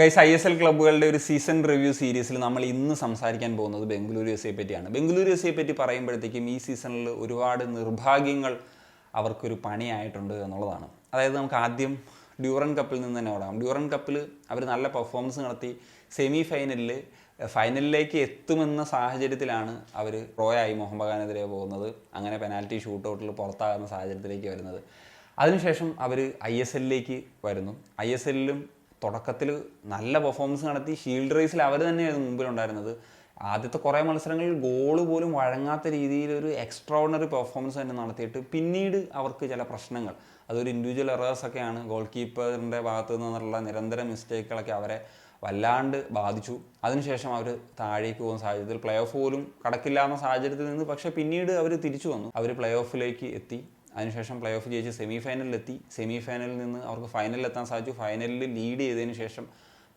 Guys, ISL ക്ലബ്ബുകളുടെ ഒരു season review സീരീസിൽ നമ്മൾ ഇന്ന് സംസാരിക്കാൻ പോകുന്നത് ബംഗളൂരു എഫ് പറ്റിയാണ്. ബംഗളൂരു എഫ് പറ്റി പറയുമ്പോഴത്തേക്കും ഈ സീസണിൽ ഒരുപാട് നിർഭാഗ്യങ്ങൾ അവർക്കൊരു പണിയായിട്ടുണ്ട് എന്നുള്ളതാണ്. അതായത് നമുക്ക് ആദ്യം ഡ്യൂറൻ കപ്പിൽ നിന്ന് തന്നെ പറയാം. ഡ്യൂറൻ കപ്പിൽ അവർ നല്ല പെർഫോമൻസ് നടത്തി ഫൈനലിലേക്ക് എത്തുമെന്ന സാഹചര്യത്തിലാണ് അവർ റോയായി മോഹൻ ബഗാനെതിരെ പോകുന്നത്. അങ്ങനെ പെനാൽറ്റി ഷൂട്ടൗട്ടിൽ പുറത്താകുന്ന സാഹചര്യത്തിലേക്ക് വരുന്നത്. അതിനുശേഷം അവർ ISLലേക്ക് വരുന്നു. ISLലും തുടക്കത്തിൽ നല്ല പെർഫോമൻസ് നടത്തി ഷീൽഡ് റേസിൽ അവർ തന്നെയായിരുന്നു മുമ്പിലുണ്ടായിരുന്നത്. ആദ്യത്തെ കുറേ മത്സരങ്ങളിൽ ഗോള് പോലും വഴങ്ങാത്ത രീതിയിലൊരു എക്സ്ട്രാordinary പെർഫോമൻസ് തന്നെ നടത്തിയിട്ട് പിന്നീട് അവർക്ക് ചില പ്രശ്നങ്ങൾ, അതൊരു ഇൻഡിവിജ്വൽ എറേഴ്സൊക്കെയാണ്, ഗോൾ കീപ്പറിൻ്റെ ഭാഗത്തു നിന്നുള്ള നിരന്തര മിസ്റ്റേക്കുകളൊക്കെ അവരെ വല്ലാണ്ട് ബാധിച്ചു. അതിനുശേഷം അവർ താഴേക്ക് പോകുന്ന സാഹചര്യത്തിൽ പ്ലേ ഓഫ് പോലും കടക്കില്ലാന്ന സാഹചര്യത്തിൽ നിന്ന് പക്ഷേ പിന്നീട് അവർ തിരിച്ചു വന്നു. അവർ പ്ലേ ഓഫിലേക്ക് എത്തി. അതിനുശേഷം പ്ലേ ഓഫ് ജയിച്ച് സെമിഫൈനലിലെത്തി. സെമിഫൈനലിൽ നിന്ന് അവർക്ക് ഫൈനലിൽ എത്താൻ സാധിച്ചു. ഫൈനലിൽ ലീഡ് ചെയ്തതിന് ശേഷം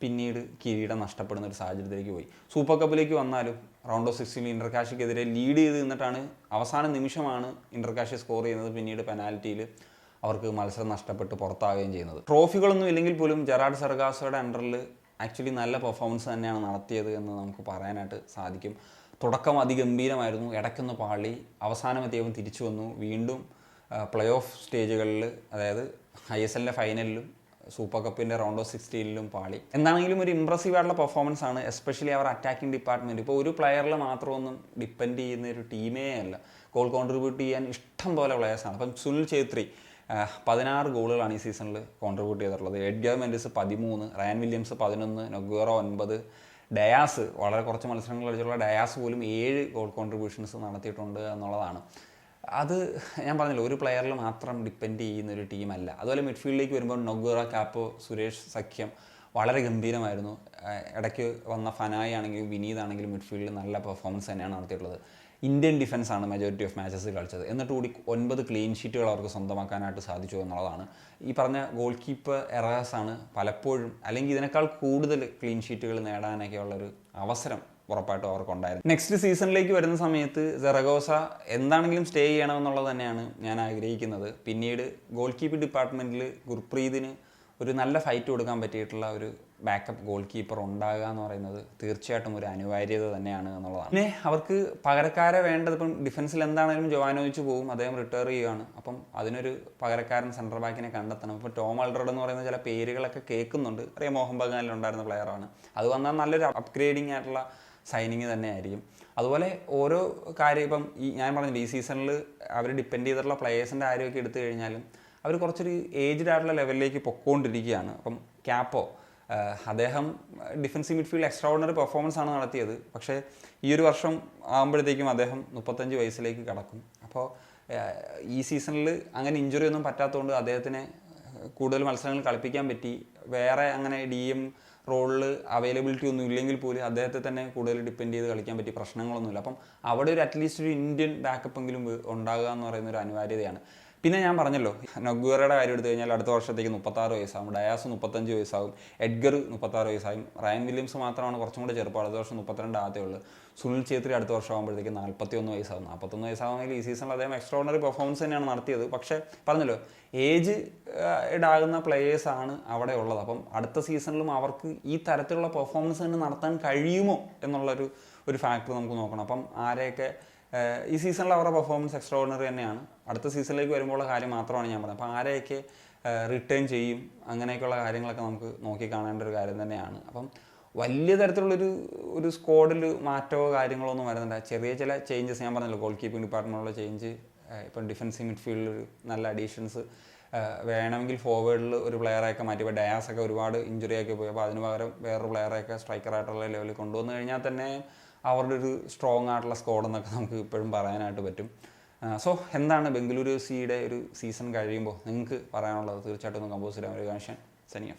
പിന്നീട് കിരീടം നഷ്ടപ്പെടുന്ന ഒരു സാഹചര്യത്തിലേക്ക് പോയി. സൂപ്പർ കപ്പിലേക്ക് വന്നാലും റൗണ്ട് ഓഫ് 16 ഇന്റർകാഷിക്കെതിരെ ലീഡ് ചെയ്ത് നിന്നിട്ടാണ് അവസാന നിമിഷമാണ് ഇന്റർകാഷ് സ്കോർ ചെയ്യുന്നത്. പിന്നീട് പെനാൽറ്റിയിൽ അവർക്ക് മത്സരം നഷ്ടപ്പെട്ട് പുറത്താവുകയും ചെയ്യുന്നത്. ട്രോഫികളൊന്നും ഇല്ലെങ്കിൽ പോലും ജെറാർഡ് സർഗാസോയുടെ അണ്ടറിൽ ആക്ച്വലി നല്ല പെർഫോമൻസ് തന്നെയാണ് നടത്തിയത് എന്ന് നമുക്ക് പറയാനായിട്ട് സാധിക്കും. തുടക്കം അതിഗംഭീരമായിരുന്നു, ഇടയ്ക്കൊന്ന് പാളി, അവസാനമെത്തിയവൻ തിരിച്ചു വന്നു. വീണ്ടും പ്ലേ ഓഫ് സ്റ്റേജുകളിൽ, അതായത് ISLൻ്റെ ഫൈനലിലും സൂപ്പർ കപ്പിൻ്റെ റൗണ്ട് ഓഫ് 16ലും പാളി. എന്താണെങ്കിലും ഒരു ഇംപ്രസീവ് ആയിട്ടുള്ള പെർഫോമൻസ് ആണ്, എസ്പെഷ്യലി അവർ അറ്റാക്കിംഗ് ഡിപ്പാർട്ട്മെൻറ്റ്. ഇപ്പോൾ ഒരു പ്ലെയറിൽ മാത്രമൊന്നും ഡിപ്പെൻഡ് ചെയ്യുന്ന ഒരു ടീമേ അല്ല. ഗോൾ കോൺട്രിബ്യൂട്ട് ചെയ്യാൻ ഇഷ്ടം പോലെ പ്ലെയേഴ്സാണ്. അപ്പം സുനിൽ ഛേത്രി 16 ഗോളുകളാണ് ഈ സീസണിൽ കോൺട്രിബ്യൂട്ട് ചെയ്തിട്ടുള്ളത്. Edgar Mendez 13, Ryan Williams 11, Noguera 9, Diaz വളരെ കുറച്ച് മത്സരങ്ങൾ കളിച്ചിട്ടുള്ള ഡയാസ് പോലും 7 ഗോൾ കോൺട്രിബ്യൂഷൻസ് നടത്തിയിട്ടുണ്ട് എന്നുള്ളതാണ്. അത് ഞാൻ പറഞ്ഞല്ലോ, ഒരു പ്ലെയറിൽ മാത്രം ഡിപ്പെൻഡ് ചെയ്യുന്ന ഒരു ടീമല്ല. അതുപോലെ മിഡ്ഫീൽഡിലേക്ക് വരുമ്പോൾ നൊഗ്വേറ, കാപ്പോ, സുരേഷ് സഖ്യം വളരെ ഗംഭീരമായിരുന്നു. ഇടയ്ക്ക് വന്ന ഫനായി ആണെങ്കിലും വിനീത് ആണെങ്കിലും മിഡ്ഫീൽഡിൽ നല്ല പെർഫോമൻസ് തന്നെയാണ് നടത്തിയിട്ടുള്ളത്. ഇന്ത്യൻ ഡിഫൻസാണ് മെജോറിറ്റി ഓഫ് മാച്ചസ് കളിച്ചത്. എന്നിട്ട് കൂടി 9 ക്ലീൻ ഷീറ്റുകൾ അവർക്ക് സ്വന്തമാക്കാനായിട്ട് സാധിച്ചു എന്നുള്ളതാണ്. ഈ പറഞ്ഞ ഗോൾ കീപ്പർ എറേഴ്സാണ് പലപ്പോഴും, അല്ലെങ്കിൽ ഇതിനേക്കാൾ കൂടുതൽ ക്ലീൻ ഷീറ്റുകൾ നേടാനൊക്കെയുള്ളൊരു അവസരം ഉറപ്പായിട്ടും അവർക്കുണ്ടായിരുന്നു. നെക്സ്റ്റ് സീസണിലേക്ക് വരുന്ന സമയത്ത് സെറഗോസ എന്താണെങ്കിലും സ്റ്റേ ചെയ്യണമെന്നുള്ളത് തന്നെയാണ് ഞാൻ ആഗ്രഹിക്കുന്നത്. പിന്നീട് ഗോൾ കീപ്പിംഗ് ഡിപ്പാർട്ട്മെൻറ്റിൽ ഗുർപ്രീതിന് ഒരു നല്ല ഫൈറ്റ് കൊടുക്കാൻ പറ്റിയിട്ടുള്ള ഒരു ബാക്കപ്പ് ഗോൾ കീപ്പർ ഉണ്ടാകുക എന്ന് പറയുന്നത് തീർച്ചയായിട്ടും ഒരു അനിവാര്യത തന്നെയാണ് എന്നുള്ളതാണ്. പിന്നെ അവർക്ക് പകരക്കാരെ വേണ്ടത്, ഇപ്പം ഡിഫൻസിൽ എന്താണെങ്കിലും ജോവാനോവിച്ച് പോകും, അദ്ദേഹം റിട്ടയർ ചെയ്യുകയാണ്. അപ്പം അതിനൊരു പകരക്കാരൻ സെൻട്രൽ ബാക്കിനെ കണ്ടെത്തണം. ഇപ്പോൾ ടോം അൾഡ്രഡ് എന്ന് പറയുന്ന ചില പേരുകളൊക്കെ കേൾക്കുന്നുണ്ട്. അറിയാം, മോഹൻ ബഗാനിലുണ്ടായിരുന്ന പ്ലെയറാണ്. അത് വന്നാൽ നല്ലൊരു അപ്ഗ്രേഡിങ് ആയിട്ടുള്ള സൈനിങ് തന്നെയായിരിക്കും. അതുപോലെ ഓരോ കാര്യം, ഇപ്പം ഞാൻ പറഞ്ഞില്ല, ഈ സീസണിൽ അവർ ഡിപ്പെൻഡ് ചെയ്തിട്ടുള്ള പ്ലെയേഴ്സിൻ്റെ കാര്യമൊക്കെ എടുത്തു കഴിഞ്ഞാലും അവർ കുറച്ചൊരു ഏജ്ഡ് ആയിട്ടുള്ള ലെവലിലേക്ക് പൊക്കോണ്ടിരിക്കുകയാണ്. അപ്പം ക്യാപ്പോ, അദ്ദേഹം ഡിഫൻസീവ് മിഡ്ഫീൽഡ് എക്സ്ട്രാordinary പെർഫോമൻസ് ആണ് നടത്തിയത്. പക്ഷേ ഈ ഒരു വർഷം ആകുമ്പോഴത്തേക്കും അദ്ദേഹം 35 വയസ്സിലേക്ക് കടക്കും. അപ്പോൾ ഈ സീസണിൽ അങ്ങനെ ഇഞ്ചുറി ഒന്നും പറ്റാത്തതുകൊണ്ട് അദ്ദേഹത്തിനെ കൂടുതൽ മത്സരങ്ങൾ കളിപ്പിക്കാൻ പറ്റി. വേറെ അങ്ങനെ DM റോളിൽ അവൈലബിലിറ്റി ഒന്നും ഇല്ലെങ്കിൽ പോലും അദ്ദേഹത്തെ തന്നെ കൂടുതൽ ഡിപ്പെൻഡ് ചെയ്ത് കളിക്കാൻ പറ്റിയ പ്രശ്നങ്ങളൊന്നുമില്ല. അപ്പം അവിടെ ഒരു അറ്റ്ലീസ്റ്റ് ഒരു ഇന്ത്യൻ ബാക്കപ്പ് എങ്കിലും ഉണ്ടാകുക എന്ന് പറയുന്ന ഒരു അനിവാര്യതയാണ്. പിന്നെ ഞാൻ പറഞ്ഞല്ലോ, നൊഗ്വേറയുടെ കാര്യം എടുത്തു കഴിഞ്ഞാൽ അടുത്ത വർഷത്തേക്ക് 36 വയസ്സാകും, ഡയാസ് 35 വയസ്സാകും, എഡ്ഗർ 36 വയസ്സാകും, റയൻ വില്യംസ് മാത്രമാണ് കുറച്ചും കൂടെ ചെറുപ്പം, അടുത്ത വർഷം 32 ആകത്തേ ഉള്ളൂ. സുനിൽ ഛേത്രി അടുത്ത വർഷം ആകുമ്പോഴത്തേക്ക് 41 വയസ്സാകും. 41 വയസ്സാകുമെങ്കിൽ ഈ സീസണിൽ അദ്ദേഹം എക്സ്ട്രാordinary പെർഫോമൻസ് തന്നെയാണ് നടത്തിയത്. പക്ഷേ പറഞ്ഞല്ലോ, ഏജ് ഇടാകുന്ന പ്ലെയേഴ്സാണ് അവിടെ ഉള്ളത്. അപ്പം അടുത്ത സീസണിലും അവർക്ക് ഈ തരത്തിലുള്ള പെർഫോമൻസ് തന്നെ നടത്താൻ കഴിയുമോ എന്നുള്ളൊരു ഫാക്ടർ നമുക്ക് നോക്കണം. അപ്പം ആരെയൊക്കെ ഈ സീസണിൽ അവരുടെ പെർഫോമൻസ് എക്സ്ട്രാordinary തന്നെയാണ്. അടുത്ത സീസണിലേക്ക് വരുമ്പോഴുള്ള കാര്യം മാത്രമാണ് ഞാൻ പറഞ്ഞത്. അപ്പോൾ ആരെയൊക്കെ റിട്ടേൺ ചെയ്യും, അങ്ങനെയൊക്കെയുള്ള കാര്യങ്ങളൊക്കെ നമുക്ക് നോക്കി കാണേണ്ട ഒരു കാര്യം തന്നെയാണ്. അപ്പം വലിയ തരത്തിലുള്ളൊരു സ്ക്വാഡിൽ മാറ്റമോ കാര്യങ്ങളോ ഒന്നും വരുന്നില്ല. ചെറിയ ചില ചേഞ്ചസ് ഞാൻ പറഞ്ഞല്ലോ, ഗോൾ കീപ്പിംഗ് ഡിപ്പാർട്ട്മെൻറ്റിലുള്ള ചേഞ്ച്, ഇപ്പം ഡിഫൻസീവ് മിഡ്ഫീൽഡിൽ ഒരു നല്ല അഡീഷൻസ്, വേണമെങ്കിൽ ഫോർവേഡിൽ ഒരു പ്ലെയറെയൊക്കെ മാറ്റി. ഇപ്പോൾ ഡയാസൊക്കെ ഒരുപാട് ഇഞ്ചുറിയൊക്കെ പോയി. അപ്പോൾ അതിന് പകരം വേറൊരു പ്ലെയറെയൊക്കെ സ്ട്രൈക്കറായിട്ടുള്ള ലെവലിൽ കൊണ്ടുവന്നു കഴിഞ്ഞാൽ തന്നെ അവരുടെ ഒരു സ്ട്രോങ് ആയിട്ടുള്ള സ്ക്വാഡ് എന്നൊക്കെ നമുക്ക് ഇപ്പോഴും പറയാനായിട്ട് പറ്റും. സോ എന്താണ് ബംഗളൂരു എഫ് സിയുടെ ഒരു സീസൺ കഴിയുമ്പോൾ നിങ്ങൾക്ക് പറയാനുള്ളത്? തീർച്ചയായിട്ടും ഒന്ന് കമ്പോസ് ചെയ്യാൻ ഒരു കാര്യം. സനിയ.